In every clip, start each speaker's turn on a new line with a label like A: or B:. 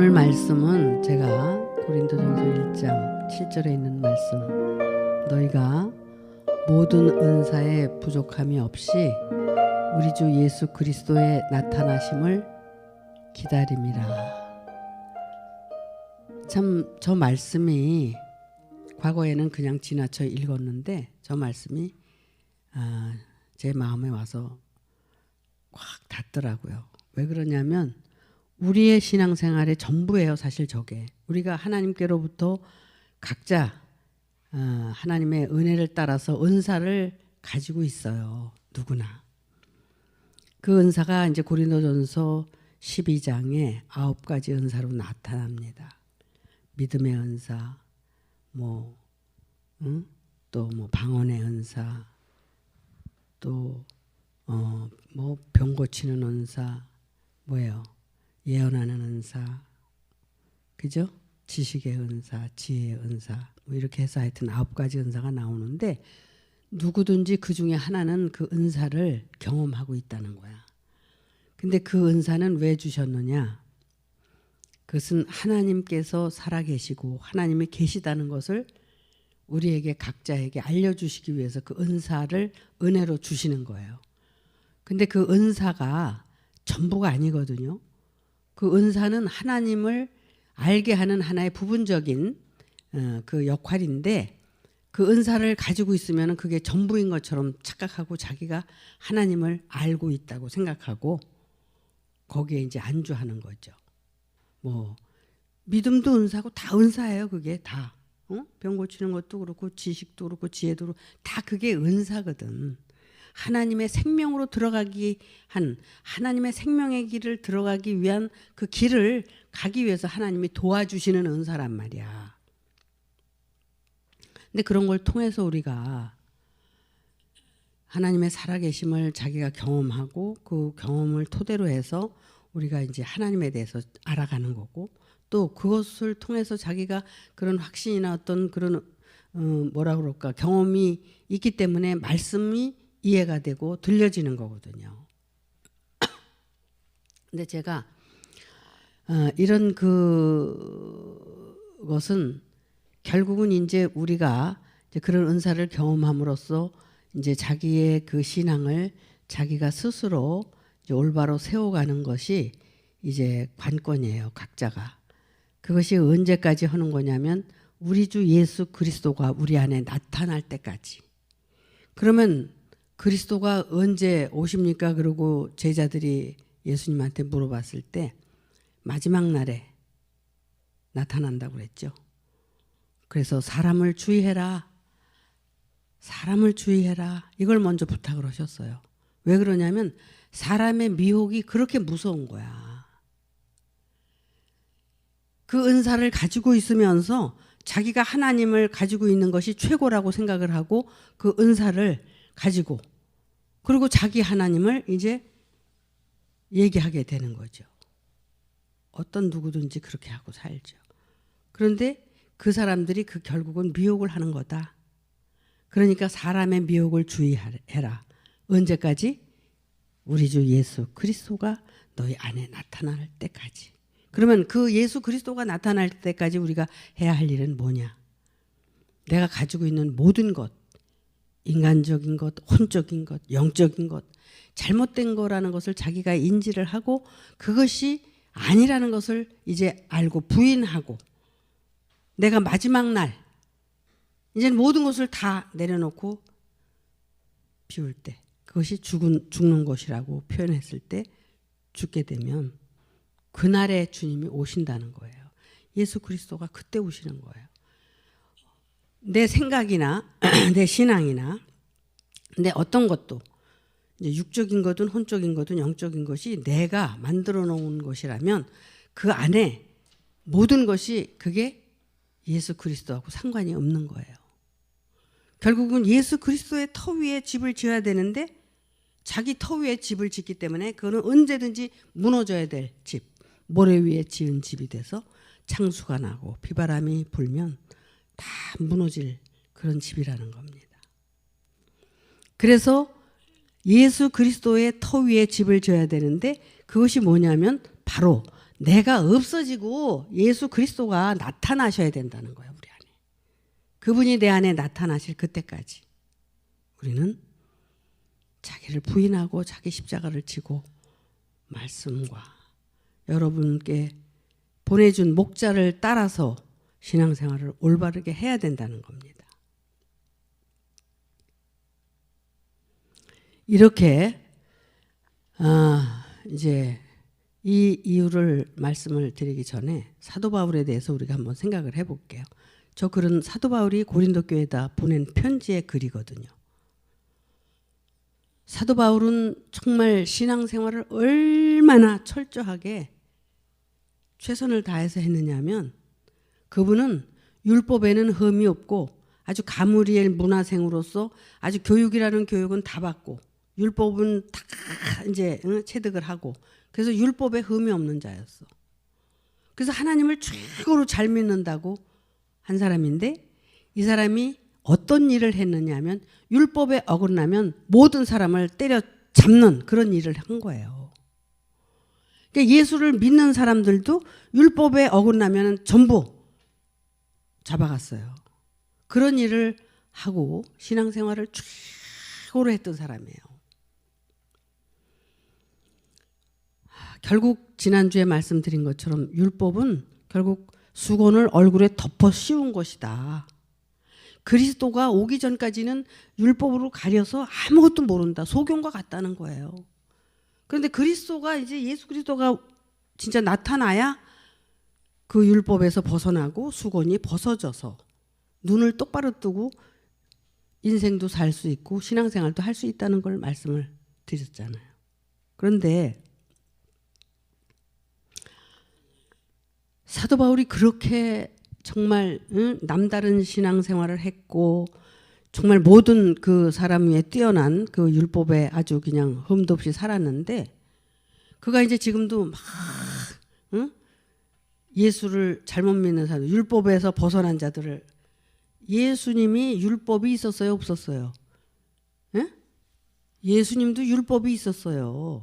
A: 오늘 말씀은 제가 고린도전서 1장 7절에 있는 말씀, 너희가 모든 은사에 부족함이 없이 우리 주 예수 그리스도의 나타나심을 기다림이라. 참 저 말씀이 과거에는 그냥 지나쳐 읽었는데 저 말씀이 제 마음에 와서 확 닿더라고요. 왜 그러냐면 우리의 신앙생활의 전부예요. 사실 저게 우리가 하나님께로부터 각자 하나님의 은혜를 따라서 은사를 가지고 있어요. 누구나. 그 은사가 이제 고린도전서 12장에 9가지 은사로 나타납니다. 믿음의 은사, 또 방언의 은사, 또 병 고치는 은사, 뭐예요? 예언하는 은사, 그죠? 지식의 은사, 지혜의 은사, 이렇게 해서 하여튼 9가지 은사가 나오는데 누구든지 그 중에 하나는 그 은사를 경험하고 있다는 거야. 근데 그 은사는 왜 주셨느냐? 그것은 하나님께서 살아계시고 하나님이 계시다는 것을 우리에게 각자에게 알려주시기 위해서 그 은사를 은혜로 주시는 거예요. 근데 그 은사가 전부가 아니거든요. 그 은사는 하나님을 알게 하는 하나의 부분적인 그 역할인데 그 은사를 가지고 있으면 그게 전부인 것처럼 착각하고 자기가 하나님을 알고 있다고 생각하고 거기에 이제 안주하는 거죠. 믿음도 은사고 다 은사예요. 그게 다. 병 고치는 것도 그렇고 지식도 그렇고 지혜도 그렇고 다 그게 은사거든. 하나님의 생명으로 들어가기 한 하나님의 생명의 길을 들어가기 위한 그 길을 가기 위해서 하나님이 도와주시는 은사란 말이야. 근데 그런 걸 통해서 우리가 하나님의 살아계심을 자기가 경험하고 그 경험을 토대로 해서 우리가 이제 하나님에 대해서 알아가는 거고 또 그것을 통해서 자기가 그런 확신이나 어떤 그런 경험이 있기 때문에 말씀이 이해가 되고 들려지는 거거든요. 근데 제가 이런 그것은 결국은 이제 우리가 이제 그런 은사를 경험함으로써 이제 자기의 그 신앙을 자기가 스스로 이제 올바로 세워가는 것이 이제 관건이에요. 각자가. 그것이 언제까지 하는 거냐면 우리 주 예수 그리스도가 우리 안에 나타날 때까지. 그러면 그리스도가 언제 오십니까? 그러고 제자들이 예수님한테 물어봤을 때 마지막 날에 나타난다고 그랬죠. 그래서 사람을 주의해라. 사람을 주의해라. 이걸 먼저 부탁을 하셨어요. 왜 그러냐면 사람의 미혹이 그렇게 무서운 거야. 그 은사를 가지고 있으면서 자기가 하나님을 가지고 있는 것이 최고라고 생각을 하고 그 은사를 가지고 그리고 자기 하나님을 이제 얘기하게 되는 거죠. 어떤 누구든지 그렇게 하고 살죠. 그런데 그 사람들이 그 결국은 미혹을 하는 거다. 그러니까 사람의 미혹을 주의해라. 언제까지? 우리 주 예수 그리스도가 너희 안에 나타날 때까지. 그러면 그 예수 그리스도가 나타날 때까지 우리가 해야 할 일은 뭐냐? 내가 가지고 있는 모든 것, 인간적인 것, 혼적인 것, 영적인 것, 잘못된 거라는 것을 자기가 인지를 하고 그것이 아니라는 것을 이제 알고 부인하고 내가 마지막 날 이제 모든 것을 다 내려놓고 비울 때 그것이 죽는 것이라고 표현했을 때 죽게 되면 그날에 주님이 오신다는 거예요. 예수 그리스도가 그때 오시는 거예요. 내 생각이나 내 신앙이나 내 어떤 것도 이제 육적인 거든 혼적인 거든 영적인 것이 내가 만들어 놓은 것이라면 그 안에 모든 것이 그게 예수 그리스도하고 상관이 없는 거예요. 결국은 예수 그리스도의 터 위에 집을 지어야 되는데 자기 터 위에 집을 짓기 때문에 그거는 언제든지 무너져야 될 집, 모래 위에 지은 집이 돼서 창수가 나고 비바람이 불면 다 무너질 그런 집이라는 겁니다. 그래서 예수 그리스도의 터 위에 집을 지어야 되는데 그것이 뭐냐면 바로 내가 없어지고 예수 그리스도가 나타나셔야 된다는 거예요. 우리 안에. 그분이 내 안에 나타나실 그때까지 우리는 자기를 부인하고 자기 십자가를 지고 말씀과 여러분께 보내준 목자를 따라서 신앙생활을 올바르게 해야 된다는 겁니다. 이렇게 이제 이 이유를 말씀을 드리기 전에 사도 바울에 대해서 우리가 한번 생각을 해볼게요. 저 글은 사도 바울이 고린도 교회에다 보낸 편지의 글이거든요. 사도 바울은 정말 신앙생활을 얼마나 철저하게 최선을 다해서 했느냐면 그분은 율법에는 흠이 없고 아주 가므리엘 문화생으로서 아주 교육이라는 교육은 다 받고 율법은 다 이제 체득을 하고 그래서 율법에 흠이 없는 자였어. 그래서 하나님을 최고로 잘 믿는다고 한 사람인데 이 사람이 어떤 일을 했느냐 하면 율법에 어긋나면 모든 사람을 때려잡는 그런 일을 한 거예요. 그러니까 예수를 믿는 사람들도 율법에 어긋나면 전부 잡아갔어요. 그런 일을 하고 신앙생활을 최고로 했던 사람이에요. 결국 지난주에 말씀드린 것처럼 율법은 결국 수건을 얼굴에 덮어 씌운 것이다. 그리스도가 오기 전까지는 율법으로 가려서 아무것도 모른다. 소경과 같다는 거예요. 그런데 그리스도가 이제 예수 그리스도가 진짜 나타나야 그 율법에서 벗어나고 수건이 벗어져서 눈을 똑바로 뜨고 인생도 살 수 있고 신앙생활도 할 수 있다는 걸 말씀을 드렸잖아요. 그런데 사도 바울이 그렇게 정말 남다른 신앙생활을 했고 정말 모든 그 사람 위에 뛰어난 그 율법에 아주 그냥 흠도 없이 살았는데 그가 이제 지금도 막 예수를 잘못 믿는 사람, 율법에서 벗어난 자들을 예수님이 율법이 있었어요, 없었어요? 예? 예수님도 율법이 있었어요.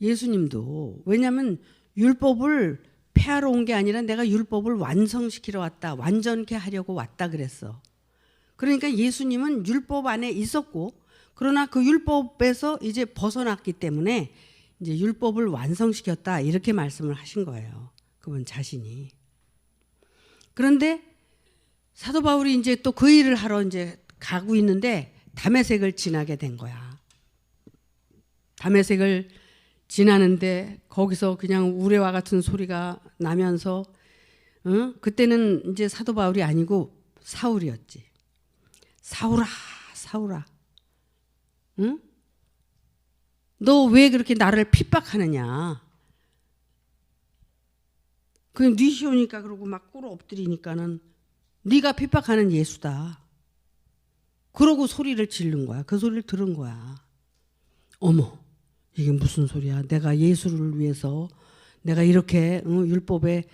A: 예수님도. 왜냐하면 율법을 폐하러 온 게 아니라 내가 율법을 완성시키러 왔다. 완전케 하려고 왔다 그랬어. 그러니까 예수님은 율법 안에 있었고 그러나 그 율법에서 이제 벗어났기 때문에 이제 율법을 완성시켰다. 이렇게 말씀을 하신 거예요. 그분 자신이. 그런데 사도 바울이 이제 또 그 일을 하러 이제 가고 있는데 다메섹을 지나게 된 거야. 다메섹을 지나는데 거기서 그냥 우레와 같은 소리가 나면서 그때는 이제 사도 바울이 아니고 사울이었지. 사울아, 사울아, 응? 너 왜 그렇게 나를 핍박하느냐? 그냥 네 시오니까 그러고 막 꿇어 엎드리니까는 네가 핍박하는 예수다. 그러고 소리를 지른 거야. 그 소리를 들은 거야. 어머, 이게 무슨 소리야? 내가 예수를 위해서 내가 이렇게 율법에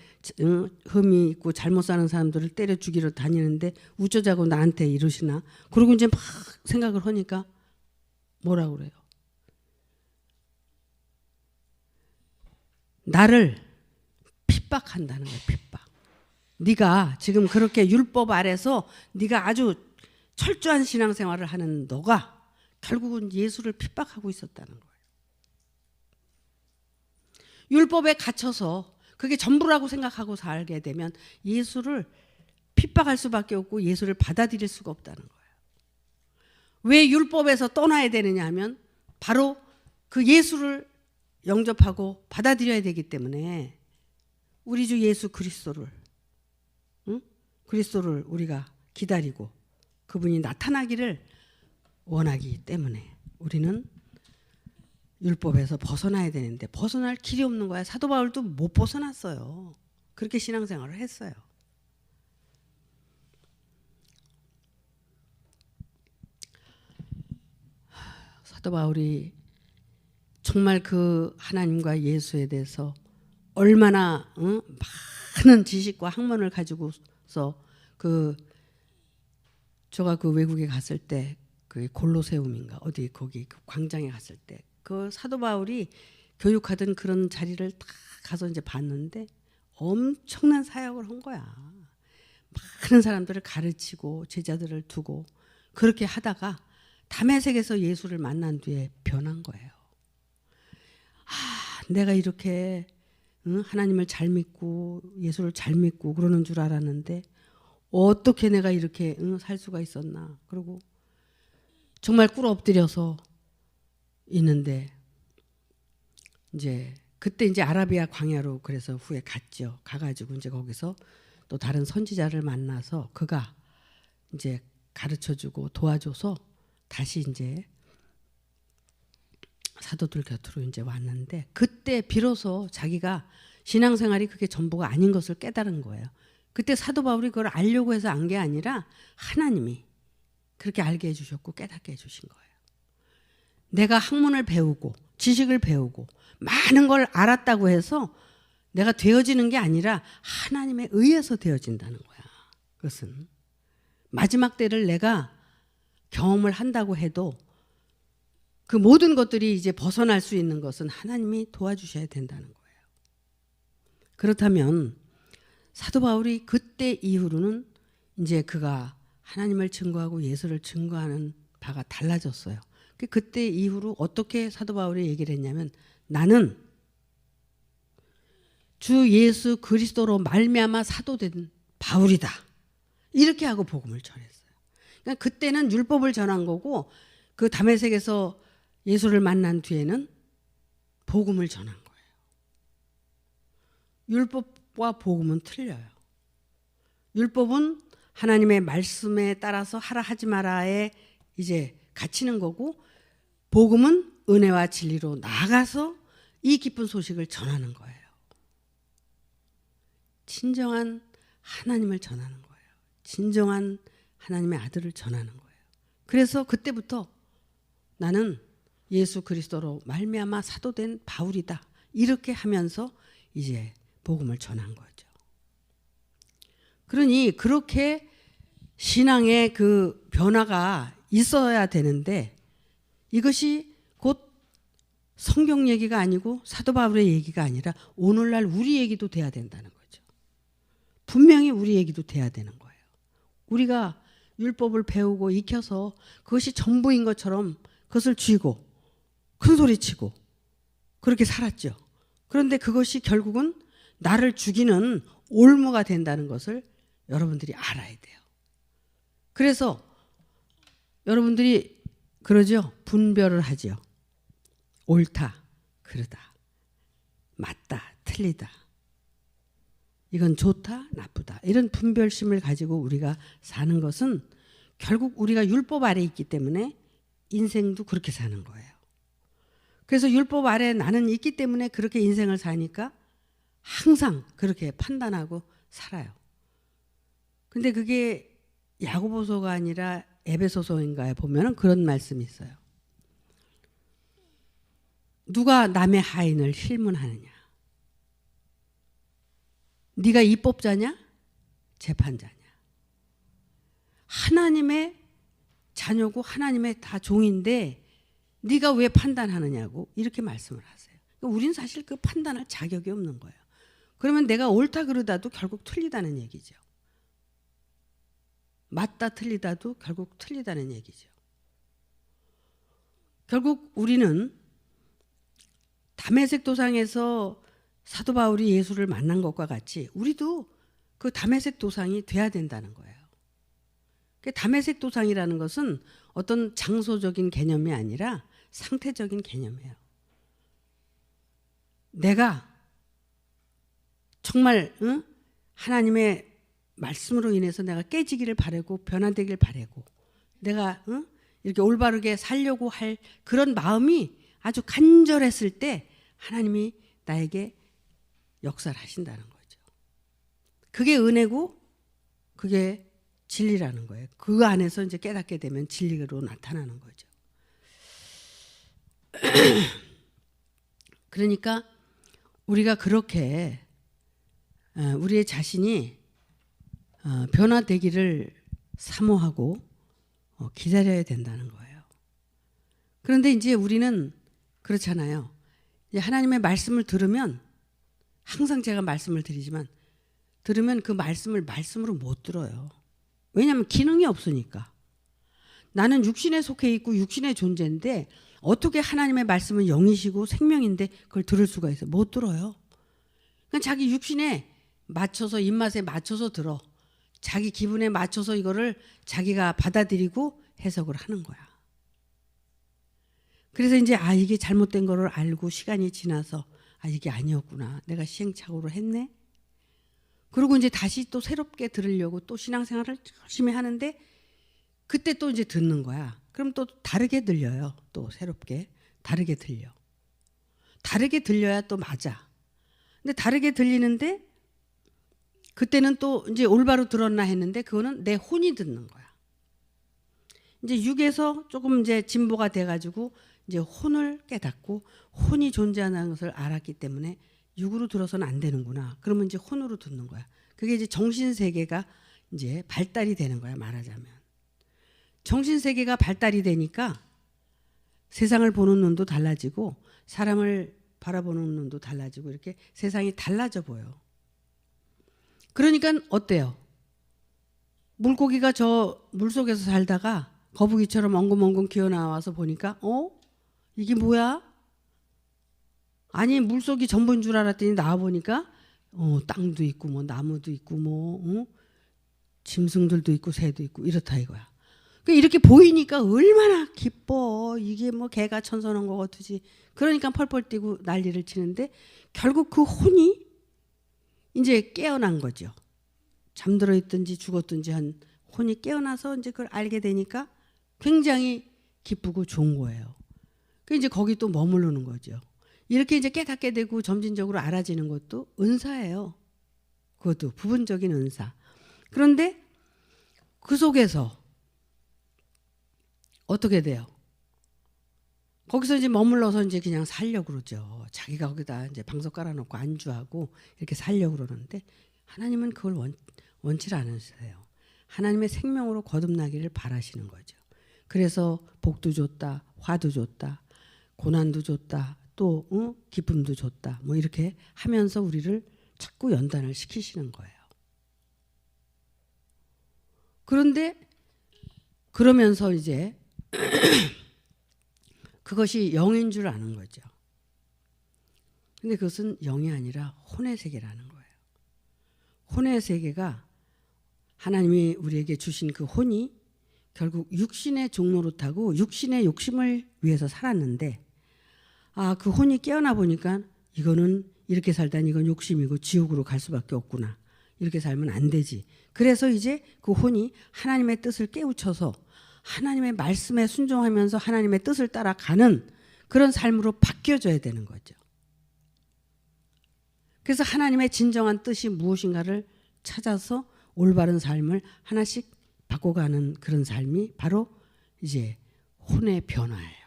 A: 흠이 있고 잘못 사는 사람들을 때려 죽이러 다니는데 어쩌자고 나한테 이러시나? 그러고 이제 막 생각을 하니까 뭐라고 그래요? 나를 핍박한다는 거예요. 핍박. 네가 지금 그렇게 율법 아래서 네가 아주 철저한 신앙생활을 하는 너가 결국은 예수를 핍박하고 있었다는 거예요. 율법에 갇혀서 그게 전부라고 생각하고 살게 되면 예수를 핍박할 수밖에 없고 예수를 받아들일 수가 없다는 거예요. 왜 율법에서 떠나야 되느냐 하면 바로 그 예수를 영접하고 받아들여야 되기 때문에 우리 주 예수 그리스도를 그리스도를 우리가 기다리고 그분이 나타나기를 원하기 때문에 우리는 율법에서 벗어나야 되는데 벗어날 길이 없는 거야. 사도 바울도 못 벗어났어요. 그렇게 신앙생활을 했어요. 사도 바울이 정말 그 하나님과 예수에 대해서 얼마나 많은 지식과 학問을 가지고서 제가 그 외국에 갔을 때 그 골로세움인가 어디 거기 그 광장에 갔을 때 그 사도 바울이 교육하던 그런 자리를 다 가서 이제 봤는데 엄청난 사역을 한 거야. 많은 사람들을 가르치고 제자들을 두고 그렇게 하다가 다메섹에서 예수를 만난 뒤에 변한 거예요. 내가 이렇게 하나님을 잘 믿고 예수를 잘 믿고 그러는 줄 알았는데 어떻게 내가 이렇게 살 수가 있었나. 그리고 정말 꿇어 엎드려서 있는데 이제 그때 이제 아라비아 광야로 그래서 후에 갔죠. 가가지고 이제 거기서 또 다른 선지자를 만나서 그가 이제 가르쳐주고 도와줘서 다시 이제 사도들 곁으로 이제 왔는데 그때 비로소 자기가 신앙생활이 그게 전부가 아닌 것을 깨달은 거예요. 그때 사도 바울이 그걸 알려고 해서 안 게 아니라 하나님이 그렇게 알게 해주셨고 깨닫게 해주신 거예요. 내가 학문을 배우고 지식을 배우고 많은 걸 알았다고 해서 내가 되어지는 게 아니라 하나님에 의해서 되어진다는 거야. 그것은 마지막 때를 내가 경험을 한다고 해도 그 모든 것들이 이제 벗어날 수 있는 것은 하나님이 도와주셔야 된다는 거예요. 그렇다면 사도 바울이 그때 이후로는 이제 그가 하나님을 증거하고 예수를 증거하는 바가 달라졌어요. 그때 이후로 어떻게 사도 바울이 얘기를 했냐면 나는 주 예수 그리스도로 말미암아 사도된 바울이다. 이렇게 하고 복음을 전했어요. 그러니까 그때는 율법을 전한 거고 그 다메섹에서 예수를 만난 뒤에는 복음을 전한 거예요. 율법과 복음은 틀려요. 율법은 하나님의 말씀에 따라서 하라 하지 마라에 이제 갇히는 거고 복음은 은혜와 진리로 나아가서 이 기쁜 소식을 전하는 거예요. 진정한 하나님을 전하는 거예요. 진정한 하나님의 아들을 전하는 거예요. 그래서 그때부터 나는 예수 그리스도로 말미암아 사도된 바울이다. 이렇게 하면서 이제 복음을 전한 거죠. 그러니 그렇게 신앙의 그 변화가 있어야 되는데 이것이 곧 성경 얘기가 아니고 사도 바울의 얘기가 아니라 오늘날 우리 얘기도 돼야 된다는 거죠. 분명히 우리 얘기도 돼야 되는 거예요. 우리가 율법을 배우고 익혀서 그것이 전부인 것처럼 그것을 쥐고 큰 소리치고 그렇게 살았죠. 그런데 그것이 결국은 나를 죽이는 올무가 된다는 것을 여러분들이 알아야 돼요. 그래서 여러분들이 그러죠. 분별을 하죠. 옳다, 그르다, 맞다, 틀리다. 이건 좋다, 나쁘다. 이런 분별심을 가지고 우리가 사는 것은 결국 우리가 율법 아래 있기 때문에 인생도 그렇게 사는 거예요. 그래서 율법 아래 나는 있기 때문에 그렇게 인생을 사니까 항상 그렇게 판단하고 살아요. 근데 그게 야고보서가 아니라 에베소서인가에 보면 그런 말씀이 있어요. 누가 남의 하인을 힐문하느냐? 네가 입법자냐? 재판자냐? 하나님의 자녀고 하나님의 다 종인데 네가 왜 판단하느냐고 이렇게 말씀을 하세요. 그러니까 우리는 사실 그 판단할 자격이 없는 거예요. 그러면 내가 옳다 그러다도 결국 틀리다는 얘기죠. 맞다 틀리다도 결국 틀리다는 얘기죠. 결국 우리는 다메섹 도상에서 사도 바울이 예수를 만난 것과 같이 우리도 그 다메섹 도상이 돼야 된다는 거예요. 다메섹 도상이라는 것은 어떤 장소적인 개념이 아니라 상태적인 개념이에요. 내가 정말 하나님의 말씀으로 인해서 내가 깨지기를 바라고 변화되기를 바라고 내가 이렇게 올바르게 살려고 할 그런 마음이 아주 간절했을 때 하나님이 나에게 역사를 하신다는 거죠. 그게 은혜고 그게 진리라는 거예요. 그 안에서 이제 깨닫게 되면 진리로 나타나는 거죠. 그러니까 우리가 그렇게 우리의 자신이 변화되기를 사모하고 기다려야 된다는 거예요. 그런데 이제 우리는 그렇잖아요. 이제 하나님의 말씀을 들으면 항상 제가 말씀을 드리지만 들으면 그 말씀을 말씀으로 못 들어요. 왜냐하면 기능이 없으니까. 나는 육신에 속해 있고 육신의 존재인데 어떻게 하나님의 말씀은 영이시고 생명인데 그걸 들을 수가 있어요? 못 들어요. 그러니까 자기 육신에 맞춰서 입맛에 맞춰서 들어. 자기 기분에 맞춰서 이거를 자기가 받아들이고 해석을 하는 거야. 그래서 이제 이게 잘못된 거를 알고 시간이 지나서 이게 아니었구나. 내가 시행착오를 했네. 그리고 이제 다시 또 새롭게 들으려고 또 신앙생활을 열심히 하는데 그때 또 이제 듣는 거야. 그럼 또 다르게 들려요. 또 새롭게 다르게 들려. 다르게 들려야 또 맞아. 근데 다르게 들리는데 그때는 또 이제 올바로 들었나 했는데 그거는 내 혼이 듣는 거야. 이제 육에서 조금 이제 진보가 돼가지고 이제 혼을 깨닫고 혼이 존재하는 것을 알았기 때문에 육으로 들어서는 안 되는구나. 그러면 이제 혼으로 듣는 거야. 그게 이제 정신 세계가 이제 발달이 되는 거야. 말하자면 정신 세계가 발달이 되니까 세상을 보는 눈도 달라지고 사람을 바라보는 눈도 달라지고 이렇게 세상이 달라져 보여. 그러니까 어때요? 물고기가 저 물속에서 살다가 거북이처럼 엉금엉금 기어나와서 보니까 이게 뭐야? 아니 물속이 전부인 줄 알았더니 나와보니까 땅도 있고 뭐 나무도 있고 뭐 짐승들도 있고 새도 있고 이렇다 이거야. 그러니까 이렇게 보이니까 얼마나 기뻐. 이게 뭐 개가 천선한 것 같으지. 그러니까 펄펄 뛰고 난리를 치는데 결국 그 혼이 이제 깨어난 거죠. 잠들어 있든지 죽었든지 한 혼이 깨어나서 이제 그걸 알게 되니까 굉장히 기쁘고 좋은 거예요. 그 이제 거기 또 머무르는 거죠. 이렇게 이제 깨닫게 되고 점진적으로 알아지는 것도 은사예요. 그것도 부분적인 은사. 그런데 그 속에서 어떻게 돼요? 거기서 이제 머물러서 이제 그냥 살려고 그러죠. 자기가 거기다 이제 방석 깔아놓고 안주하고 이렇게 살려고 그러는데 하나님은 그걸 원치 않으세요. 하나님의 생명으로 거듭나기를 바라시는 거죠. 그래서 복도 줬다, 화도 줬다, 고난도 줬다, 또 기쁨도 줬다. 뭐 이렇게 하면서 우리를 자꾸 연단을 시키시는 거예요. 그런데 그러면서 이제 그것이 영인 줄 아는 거죠. 근데 그것은 영이 아니라 혼의 세계라는 거예요. 혼의 세계가 하나님이 우리에게 주신 그 혼이 결국 육신의 종노릇하고 육신의 욕심을 위해서 살았는데 그 혼이 깨어나 보니까 이거는 이렇게 살다니 이건 욕심이고 지옥으로 갈 수밖에 없구나. 이렇게 살면 안 되지. 그래서 이제 그 혼이 하나님의 뜻을 깨우쳐서 하나님의 말씀에 순종하면서 하나님의 뜻을 따라가는 그런 삶으로 바뀌어져야 되는 거죠. 그래서 하나님의 진정한 뜻이 무엇인가를 찾아서 올바른 삶을 하나씩 바꿔가는 그런 삶이 바로 이제 혼의 변화예요.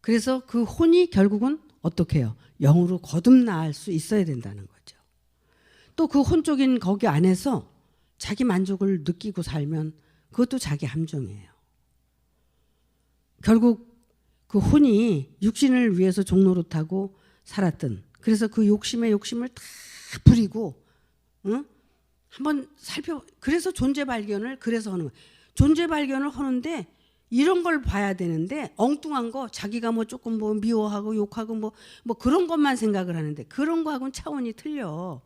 A: 그래서 그 혼이 결국은 어떻게 해요? 영으로 거듭날 수 있어야 된다는 거죠. 또 그 혼적인 거기 안에서 자기 만족을 느끼고 살면 그것도 자기 함정이에요. 결국 그 혼이 육신을 위해서 종노릇하고 살았던 그래서 그 욕심을 다 부리고 한번 그래서 존재 발견을 그래서 하는 거예요. 존재 발견을 하는데 이런 걸 봐야 되는데 엉뚱한 거 자기가 뭐 조금 뭐 미워하고 욕하고 뭐 그런 것만 생각을 하는데 그런 거하고는 차원이 틀려.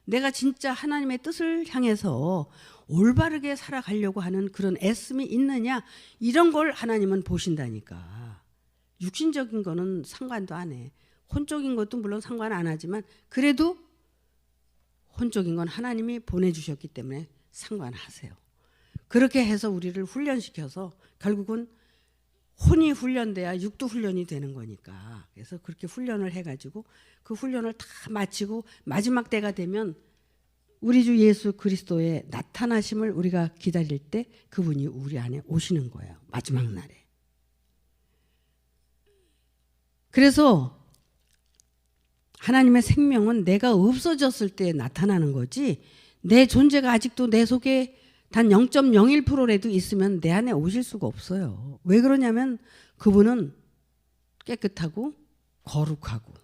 A: 내가 진짜 하나님의 뜻을 향해서 올바르게 살아가려고 하는 그런 애씀이 있느냐 이런 걸 하나님은 보신다니까. 육신적인 거는 상관도 안 해. 혼적인 것도 물론 상관 안 하지만 그래도 혼적인 건 하나님이 보내주셨기 때문에 상관하세요. 그렇게 해서 우리를 훈련시켜서 결국은 혼이 훈련돼야 육도 훈련이 되는 거니까. 그래서 그렇게 훈련을 해가지고 그 훈련을 다 마치고 마지막 때가 되면 우리 주 예수 그리스도의 나타나심을 우리가 기다릴 때 그분이 우리 안에 오시는 거예요. 마지막 날에. 그래서 하나님의 생명은 내가 없어졌을 때 나타나는 거지 내 존재가 아직도 내 속에 단 0.01%라도 있으면 내 안에 오실 수가 없어요. 왜 그러냐면 그분은 깨끗하고 거룩하고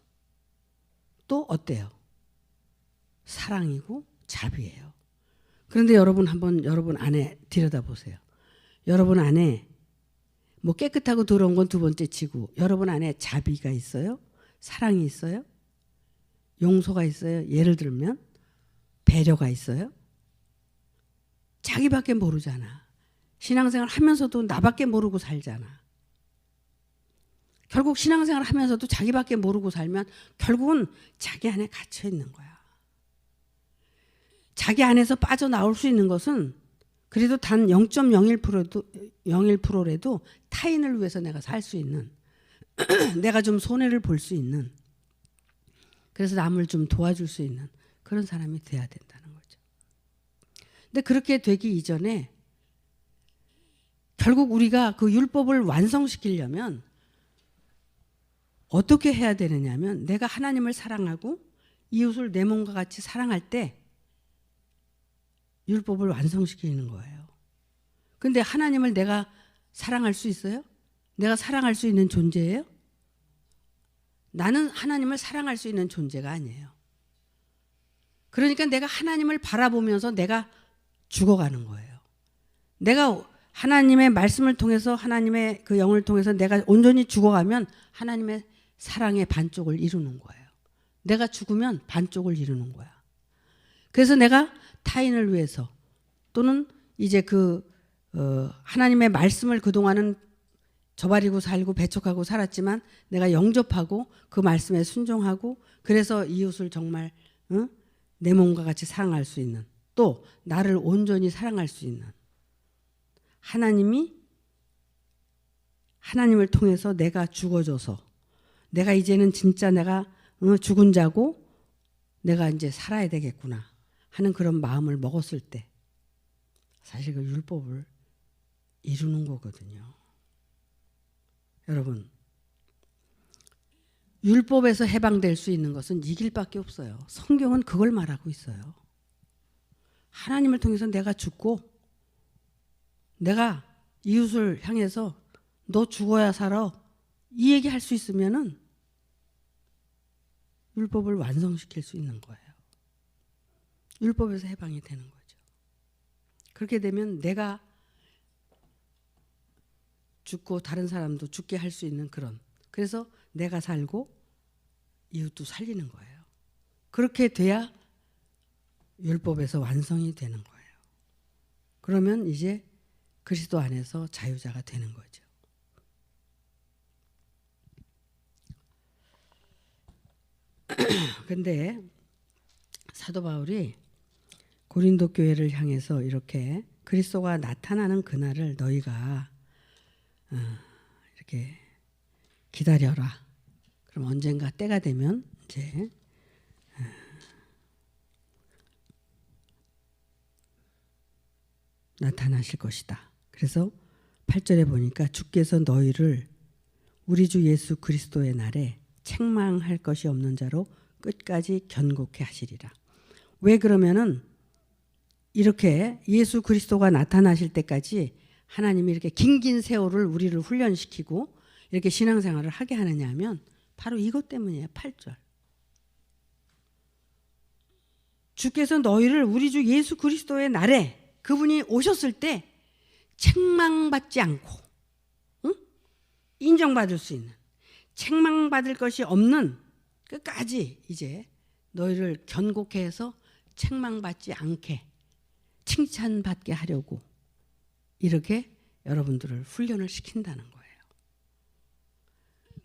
A: 또 어때요? 사랑이고 자비예요. 그런데 여러분 한번 여러분 안에 들여다보세요. 여러분 안에 뭐 깨끗하고 더러운 건 두 번째 치고 여러분 안에 자비가 있어요? 사랑이 있어요? 용서가 있어요? 예를 들면 배려가 있어요? 자기밖에 모르잖아. 신앙생활 하면서도 나밖에 모르고 살잖아. 결국 신앙생활 하면서도 자기밖에 모르고 살면 결국은 자기 안에 갇혀 있는 거야. 자기 안에서 빠져나올 수 있는 것은 그래도 단 0.01%라도 타인을 위해서 내가 살 수 있는 내가 좀 손해를 볼 수 있는 그래서 남을 좀 도와줄 수 있는 그런 사람이 돼야 된다는 거죠. 근데 그렇게 되기 이전에 결국 우리가 그 율법을 완성시키려면 어떻게 해야 되느냐면 내가 하나님을 사랑하고 이웃을 내 몸과 같이 사랑할 때 율법을 완성시키는 거예요. 근데 하나님을 내가 사랑할 수 있어요? 내가 사랑할 수 있는 존재예요? 나는 하나님을 사랑할 수 있는 존재가 아니에요. 그러니까 내가 하나님을 바라보면서 내가 죽어가는 거예요. 내가 하나님의 말씀을 통해서 하나님의 그 영을 통해서 내가 온전히 죽어가면 하나님의 사랑의 반쪽을 이루는 거예요. 내가 죽으면 반쪽을 이루는 거야. 그래서 내가 타인을 위해서 또는 이제 하나님의 말씀을 그동안은 저버리고 살고 배척하고 살았지만 내가 영접하고 그 말씀에 순종하고 그래서 이웃을 정말 내 몸과 같이 사랑할 수 있는 또 나를 온전히 사랑할 수 있는 하나님을 통해서 내가 죽어져서 내가 이제는 진짜 내가 죽은 자고 내가 이제 살아야 되겠구나 하는 그런 마음을 먹었을 때 사실 그 율법을 이루는 거거든요. 여러분 율법에서 해방될 수 있는 것은 이 길밖에 없어요. 성경은 그걸 말하고 있어요. 하나님을 통해서 내가 죽고 내가 이웃을 향해서 너 죽어야 살아 이 얘기 할 수 있으면은 율법을 완성시킬 수 있는 거예요. 율법에서 해방이 되는 거죠. 그렇게 되면 내가 죽고 다른 사람도 죽게 할 수 있는 그래서 내가 살고 이웃도 살리는 거예요. 그렇게 돼야 율법에서 완성이 되는 거예요. 그러면 이제 그리스도 안에서 자유자가 되는 거죠. 근데 사도 바울이 고린도 교회를 향해서 이렇게 그리스도가 나타나는 그날을 너희가 이렇게 기다려라. 그럼 언젠가 때가 되면 이제 나타나실 것이다. 그래서 8절에 보니까 주께서 너희를 우리 주 예수 그리스도의 날에 책망할 것이 없는 자로 끝까지 견고케 하시리라. 왜 그러면은 이렇게 예수 그리스도가 나타나실 때까지 하나님이 이렇게 긴긴 세월을 우리를 훈련시키고 이렇게 신앙생활을 하게 하느냐 하면 바로 이것 때문이에요. 8절. 주께서 너희를 우리 주 예수 그리스도의 날에 그분이 오셨을 때 책망받지 않고 인정받을 수 있는 책망받을 것이 없는 끝까지 이제 너희를 견고케 해서 책망받지 않게 칭찬받게 하려고 이렇게 여러분들을 훈련을 시킨다는 거예요.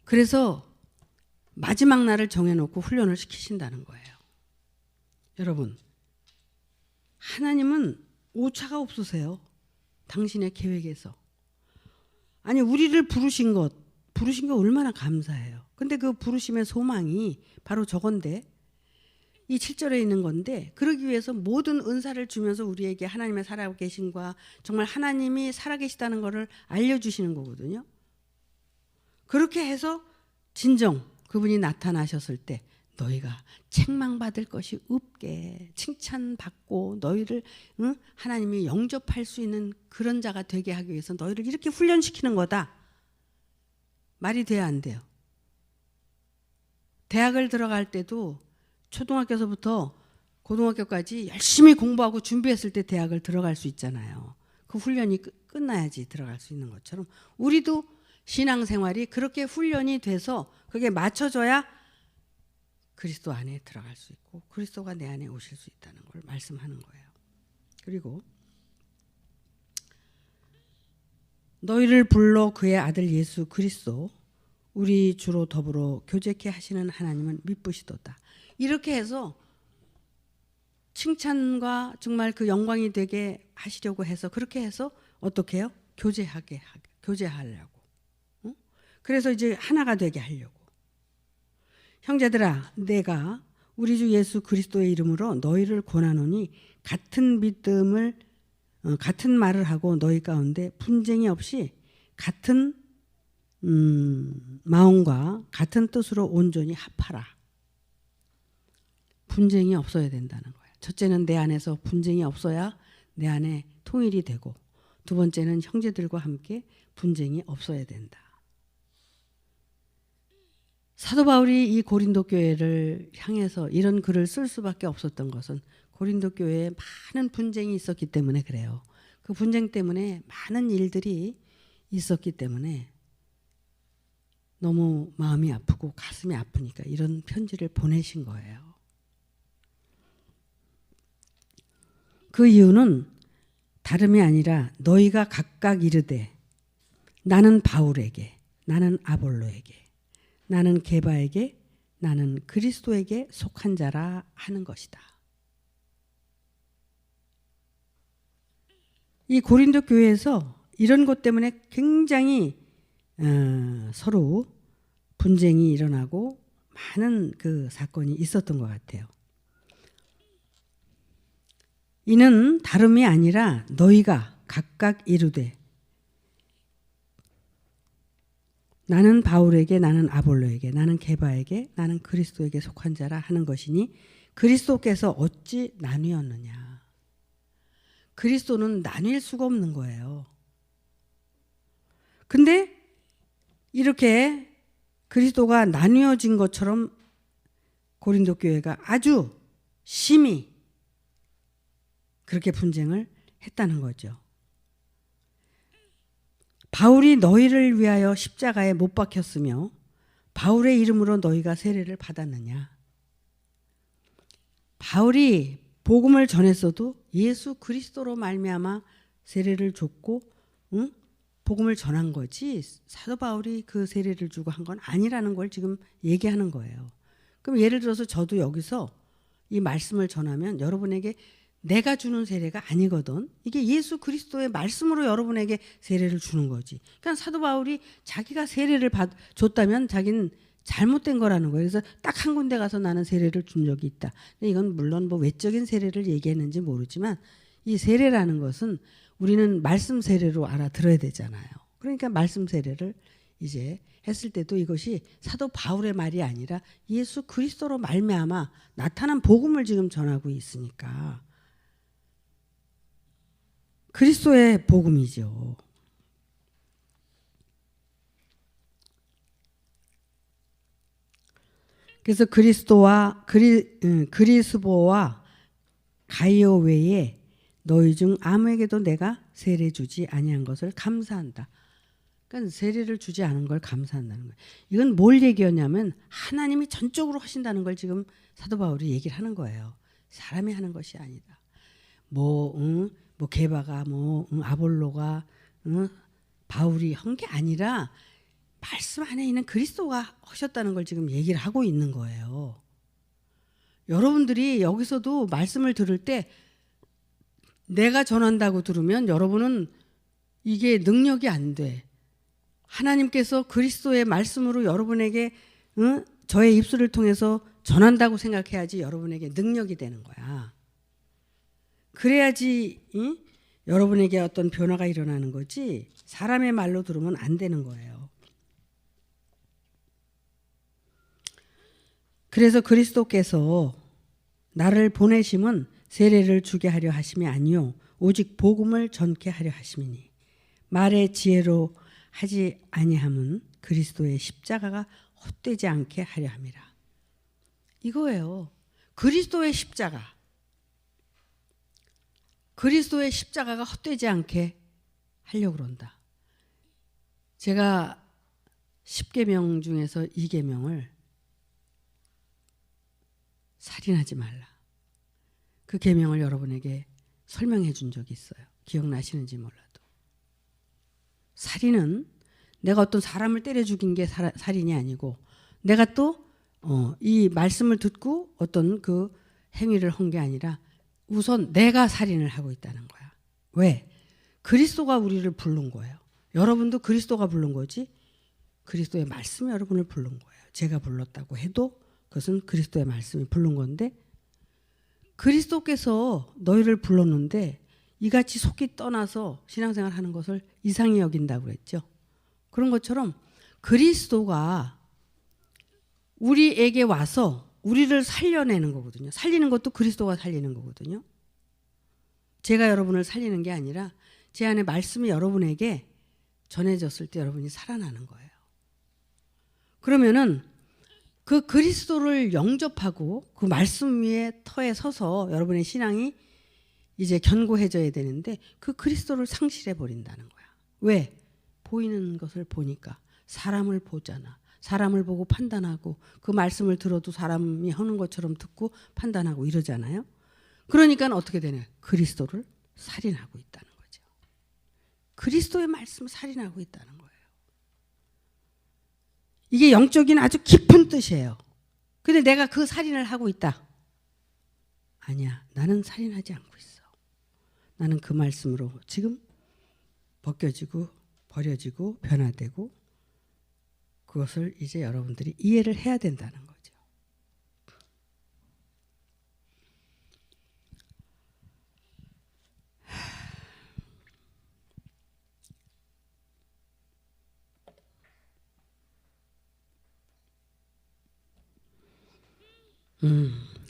A: 그래서 마지막 날을 정해놓고 훈련을 시키신다는 거예요. 여러분, 하나님은 오차가 없으세요. 당신의 계획에서. 아니 우리를 부르신 거 얼마나 감사해요. 근데 그 부르심의 소망이 바로 저건데 이 7절에 있는 건데 그러기 위해서 모든 은사를 주면서 우리에게 하나님의 살아계심과 정말 하나님이 살아계시다는 것을 알려주시는 거거든요. 그렇게 해서 진정 그분이 나타나셨을 때 너희가 책망받을 것이 없게 칭찬받고 너희를 하나님이 영접할 수 있는 그런 자가 되게 하기 위해서 너희를 이렇게 훈련시키는 거다. 말이 돼야 안 돼요. 대학을 들어갈 때도 초등학교서부터 고등학교까지 열심히 공부하고 준비했을 때 대학을 들어갈 수 있잖아요. 그 훈련이 끝나야지 들어갈 수 있는 것처럼 우리도 신앙생활이 그렇게 훈련이 돼서 그게 맞춰져야 그리스도 안에 들어갈 수 있고 그리스도가 내 안에 오실 수 있다는 걸 말씀하는 거예요. 그리고 너희를 불러 그의 아들 예수 그리스도 우리 주로 더불어 교제케 하시는 하나님은 미쁘시도다. 이렇게 해서 칭찬과 정말 그 영광이 되게 하시려고 해서 그렇게 해서 어떻게 해요? 교제하려고. 응? 그래서 이제 하나가 되게 하려고. 형제들아 내가 우리 주 예수 그리스도의 이름으로 너희를 권하노니 같은 믿음을 같은 말을 하고 너희 가운데 분쟁이 없이 같은 마음과 같은 뜻으로 온전히 합하라. 분쟁이 없어야 된다는 거예요. 첫째는 내 안에서 분쟁이 없어야 내 안에 통일이 되고 두 번째는 형제들과 함께 분쟁이 없어야 된다. 사도 바울이 이 고린도 교회를 향해서 이런 글을 쓸 수밖에 없었던 것은 고린도 교회에 많은 분쟁이 있었기 때문에 그래요. 그 분쟁 때문에 많은 일들이 있었기 때문에 너무 마음이 아프고 가슴이 아프니까 이런 편지를 보내신 거예요. 그 이유는 다름이 아니라 너희가 각각 이르되 나는 바울에게 나는 아볼로에게 나는 게바에게 나는 그리스도에게 속한 자라 하는 것이다. 이 고린도 교회에서 이런 것 때문에 굉장히 서로 분쟁이 일어나고 많은 그 사건이 있었던 것 같아요. 이는 다름이 아니라 너희가 각각 이르되 나는 바울에게 나는 아볼로에게 나는 게바에게 나는 그리스도에게 속한 자라 하는 것이니 그리스도께서 어찌 나뉘었느냐. 그리스도는 나뉠 수가 없는 거예요. 근데 이렇게 그리스도가 나뉘어진 것처럼 고린도 교회가 아주 심히 그렇게 분쟁을 했다는 거죠. 바울이 너희를 위하여 십자가에 못 박혔으며 바울의 이름으로 너희가 세례를 받았느냐. 바울이 복음을 전했어도 예수 그리스도로 말미암아 세례를 줬고 복음을 전한 거지 사도 바울이 그 세례를 주고 한 건 아니라는 걸 지금 얘기하는 거예요. 그럼 예를 들어서 저도 여기서 이 말씀을 전하면 여러분에게 내가 주는 세례가 아니거든. 이게 예수 그리스도의 말씀으로 여러분에게 세례를 주는 거지. 그러니까 사도 바울이 자기가 세례를 줬다면 자기는 잘못된 거라는 거예요. 그래서 딱 한 군데 가서 나는 세례를 준 적이 있다. 근데 이건 물론 뭐 외적인 세례를 얘기했는지 모르지만 이 세례라는 것은 우리는 말씀 세례로 알아들어야 되잖아요. 그러니까 말씀 세례를 이제 했을 때도 이것이 사도 바울의 말이 아니라 예수 그리스도로 말미암아 나타난 복음을 지금 전하고 있으니까 그리스도의 복음이죠. 그래서 그리스보와 가이오 외에 너희 중 아무에게도 내가 세례 주지 아니한 것을 감사한다. 그러니까 세례를 주지 않은 걸 감사한다는 거예요. 이건 뭘 얘기하냐면 하나님이 전적으로 하신다는 걸 지금 사도 바울이 얘기를 하는 거예요. 사람이 하는 것이 아니다. 뭐 게바가 아볼로가 바울이 한 게 아니라 말씀 안에 있는 그리스도가 하셨다는 걸 지금 얘기를 하고 있는 거예요. 여러분들이 여기서도 말씀을 들을 때 내가 전한다고 들으면 여러분은 이게 능력이 안 돼. 하나님께서 그리스도의 말씀으로 여러분에게 저의 입술을 통해서 전한다고 생각해야지 여러분에게 능력이 되는 거야. 그래야지 여러분에게 어떤 변화가 일어나는 거지 사람의 말로 들으면 안 되는 거예요. 그래서 그리스도께서 나를 보내심은 세례를 주게 하려 하심이 아니요 오직 복음을 전케 하려 하심이니 말의 지혜로 하지 아니함은 그리스도의 십자가가 헛되지 않게 하려 함이라. 이거예요. 그리스도의 십자가. 그리스도의 십자가가 헛되지 않게 하려고 그런다. 제가 10계명 중에서 2계명을 살인하지 말라. 그 계명을 여러분에게 설명해 준 적이 있어요. 기억나시는지 몰라도. 살인은 내가 어떤 사람을 때려 죽인 게 살인이 아니고 내가 또 이 말씀을 듣고 어떤 그 행위를 한 게 아니라 우선 내가 살인을 하고 있다는 거야. 왜? 그리스도가 우리를 부른 거예요. 여러분도 그리스도가 부른 거지 그리스도의 말씀이 여러분을 부른 거예요. 제가 불렀다고 해도 그것은 그리스도의 말씀이 부른 건데 그리스도께서 너희를 불렀는데 이같이 속기 떠나서 신앙생활 하는 것을 이상히 여긴다고 그랬죠. 그런 것처럼 그리스도가 우리에게 와서 우리를 살려내는 거거든요. 살리는 것도 그리스도가 살리는 거거든요. 제가 여러분을 살리는 게 아니라 제 안에 말씀이 여러분에게 전해졌을 때 여러분이 살아나는 거예요. 그러면은 그 그리스도를 영접하고 그 말씀 위에 터에 서서 여러분의 신앙이 이제 견고해져야 되는데 그 그리스도를 상실해 버린다는 거야. 왜? 보이는 것을 보니까 사람을 보잖아. 사람을 보고 판단하고 그 말씀을 들어도 사람이 하는 것처럼 듣고 판단하고 이러잖아요. 그러니까 어떻게 되냐? 그리스도를 살인하고 있다는 거죠. 그리스도의 말씀을 살인하고 있다는 거예요. 이게 영적인 아주 깊은 뜻이에요. 근데 내가 그 살인을 하고 있다. 아니야. 나는 살인하지 않고 있어. 나는 그 말씀으로 지금 벗겨지고 버려지고 변화되고 그것을 이제 여러분들이 이해를 해야 된다는 거죠.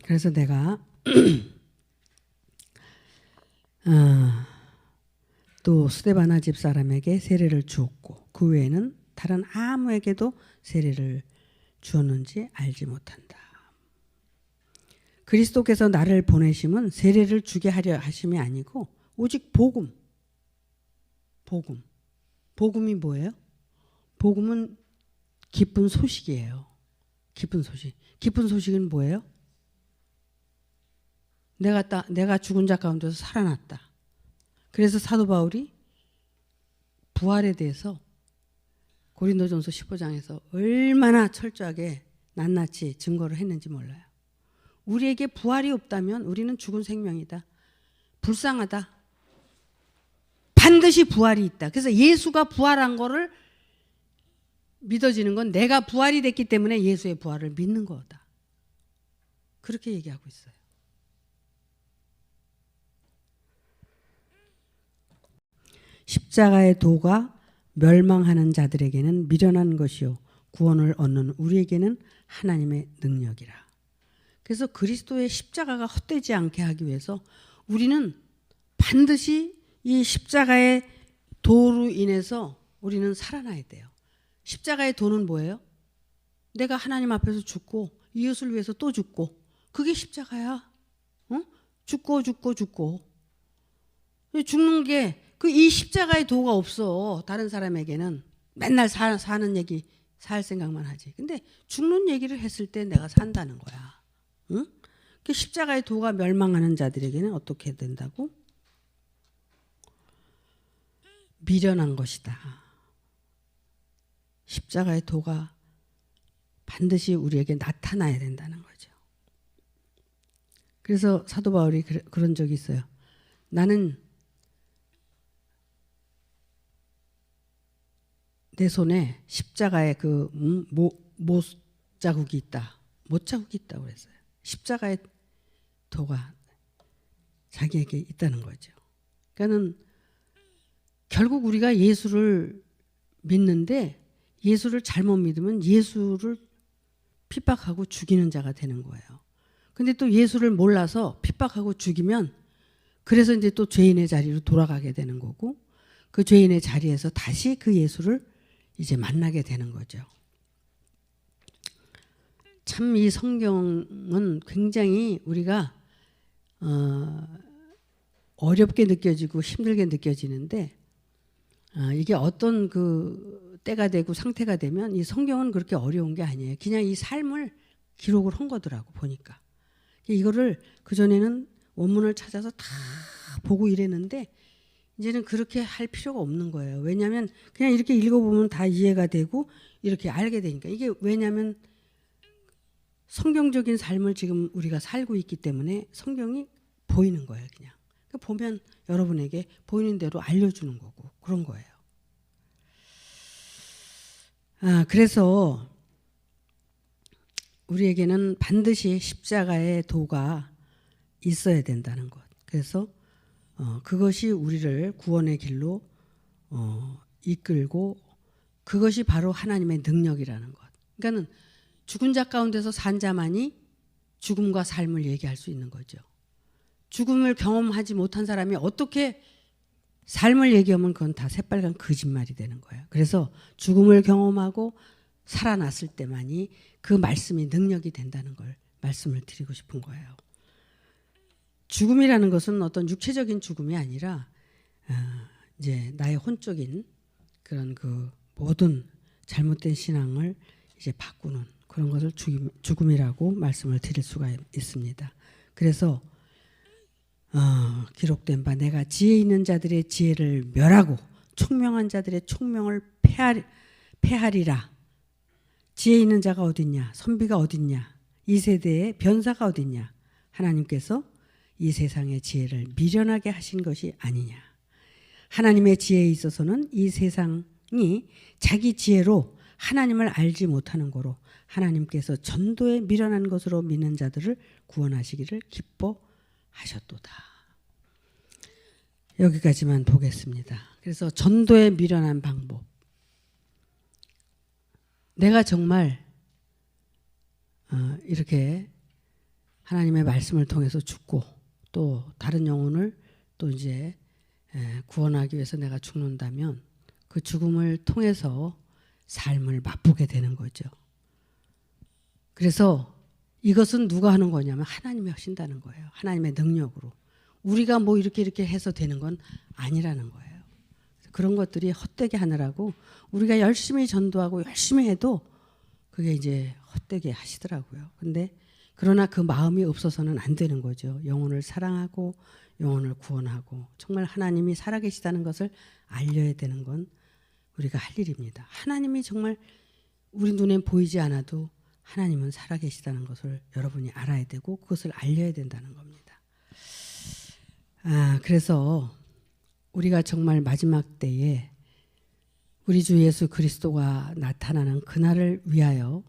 A: 그래서 내가 또 스데바나 집사람에게 세례를 주었고 그 외에는 다른 아무에게도 세례를 주었는지 알지 못한다. 그리스도께서 나를 보내심은 세례를 주게 하려 하심이 아니고 오직 복음. 복음이 뭐예요? 복음은 기쁜 소식이에요. 기쁜 소식. 기쁜 소식은 뭐예요? 내가 죽은 자 가운데서 살아났다. 그래서 사도 바울이 부활에 대해서 고린도전서 15장에서 얼마나 철저하게 낱낱이 증거를 했는지 몰라요. 우리에게 부활이 없다면 우리는 죽은 생명이다. 불쌍하다. 반드시 부활이 있다. 그래서 예수가 부활한 거를 믿어지는 건 내가 부활이 됐기 때문에 예수의 부활을 믿는 거다. 그렇게 얘기하고 있어요. 십자가의 도가 멸망하는 자들에게는 미련한 것이요 구원을 얻는 우리에게는 하나님의 능력이라. 그래서 그리스도의 십자가가 헛되지 않게 하기 위해서 우리는 반드시 이 십자가의 도로 인해서 우리는 살아나야 돼요. 십자가의 도는 뭐예요? 내가 하나님 앞에서 죽고 이웃을 위해서 또 죽고 그게 십자가야. 죽고 죽는 게 그 이 십자가의 도가 없어. 다른 사람에게는 맨날 사는 얘기 살 생각만 하지. 근데 죽는 얘기를 했을 때 내가 산다는 거야. 응? 그 십자가의 도가 멸망하는 자들에게는 어떻게 된다고? 미련한 것이다. 십자가의 도가 반드시 우리에게 나타나야 된다는 거죠. 그래서 사도 바울이 그런 적이 있어요. 나는 내 손에 십자가의 그 못 자국이 있다. 못 자국이 있다고 그랬어요. 십자가의 도가 자기에게 있다는 거죠. 그러니까는 결국 우리가 예수를 믿는데 예수를 잘못 믿으면 예수를 핍박하고 죽이는 자가 되는 거예요. 근데 또 예수를 몰라서 핍박하고 죽이면 그래서 이제 또 죄인의 자리로 돌아가게 되는 거고 그 죄인의 자리에서 다시 그 예수를 이제 만나게 되는 거죠. 참 이 성경은 굉장히 우리가 어렵게 느껴지고 힘들게 느껴지는데 이게 어떤 그 때가 되고 상태가 되면 이 성경은 그렇게 어려운 게 아니에요. 그냥 이 삶을 기록을 한 거더라고 보니까. 이거를 그전에는 원문을 찾아서 다 보고 이랬는데 이제는 그렇게 할 필요가 없는 거예요. 왜냐하면 그냥 이렇게 읽어보면 다 이해가 되고 이렇게 알게 되니까. 이게 왜냐하면 성경적인 삶을 지금 우리가 살고 있기 때문에 성경이 보이는 거예요. 그냥. 그러니까 보면 여러분에게 보이는 대로 알려주는 거고 그런 거예요. 그래서 우리에게는 반드시 십자가의 도가 있어야 된다는 것. 그래서 그것이 우리를 구원의 길로 이끌고 그것이 바로 하나님의 능력이라는 것. 그러니까는 죽은 자 가운데서 산 자만이 죽음과 삶을 얘기할 수 있는 거죠. 죽음을 경험하지 못한 사람이 어떻게 삶을 얘기하면 그건 다 새빨간 거짓말이 되는 거예요. 그래서 죽음을 경험하고 살아났을 때만이 그 말씀이 능력이 된다는 걸 말씀을 드리고 싶은 거예요. 죽음이라는 것은 어떤 육체적인 죽음이 아니라 이제 나의 혼적인 그런 그 모든 잘못된 신앙을 이제 바꾸는 그런 것을 죽음이라고 말씀을 드릴 수가 있습니다. 그래서 기록된 바 내가 지혜 있는 자들의 지혜를 멸하고 총명한 자들의 총명을 패하리라. 지혜 있는 자가 어딨냐? 선비가 어딨냐? 이 세대의 변사가 어딨냐? 하나님께서 이 세상의 지혜를 미련하게 하신 것이 아니냐. 하나님의 지혜에 있어서는 이 세상이 자기 지혜로 하나님을 알지 못하는 거로 하나님께서 전도에 미련한 것으로 믿는 자들을 구원하시기를 기뻐하셨도다. 여기까지만 보겠습니다. 그래서 전도에 미련한 방법. 내가 정말 이렇게 하나님의 말씀을 통해서 죽고 또 다른 영혼을 또 이제 구원하기 위해서 내가 죽는다면 그 죽음을 통해서 삶을 맛보게 되는 거죠. 그래서 이것은 누가 하는 거냐면 하나님이 하신다는 거예요. 하나님의 능력으로. 우리가 뭐 이렇게 해서 되는 건 아니라는 거예요. 그런 것들이 헛되게 하느라고 우리가 열심히 전도하고 열심히 해도 그게 이제 헛되게 하시더라고요. 근데 그러나 그 마음이 없어서는 안 되는 거죠. 영혼을 사랑하고 영혼을 구원하고 정말 하나님이 살아계시다는 것을 알려야 되는 건 우리가 할 일입니다. 하나님이 정말 우리 눈에 보이지 않아도 하나님은 살아계시다는 것을 여러분이 알아야 되고 그것을 알려야 된다는 겁니다. 그래서 우리가 정말 마지막 때에 우리 주 예수 그리스도가 나타나는 그날을 위하여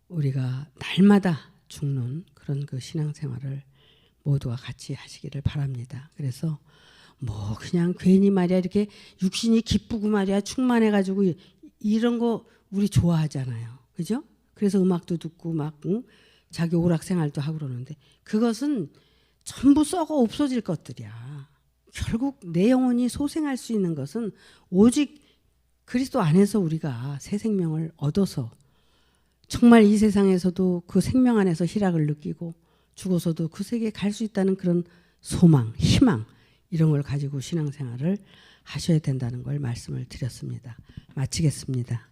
A: 우리가 날마다 죽는 그런 그 신앙생활을 모두가 같이 하시기를 바랍니다. 그래서 뭐 그냥 괜히 말이야 이렇게 육신이 기쁘고 말이야 충만해가지고 이런 거 우리 좋아하잖아요. 그죠? 그래서 음악도 듣고 막 자기 오락생활도 하고 그러는데 그것은 전부 썩어 없어질 것들이야. 결국 내 영혼이 소생할 수 있는 것은 오직 그리스도 안에서 우리가 새 생명을 얻어서 정말 이 세상에서도 그 생명 안에서 희락을 느끼고 죽어서도 그 세계에 갈 수 있다는 그런 소망, 희망 이런 걸 가지고 신앙생활을 하셔야 된다는 걸 말씀을 드렸습니다. 마치겠습니다.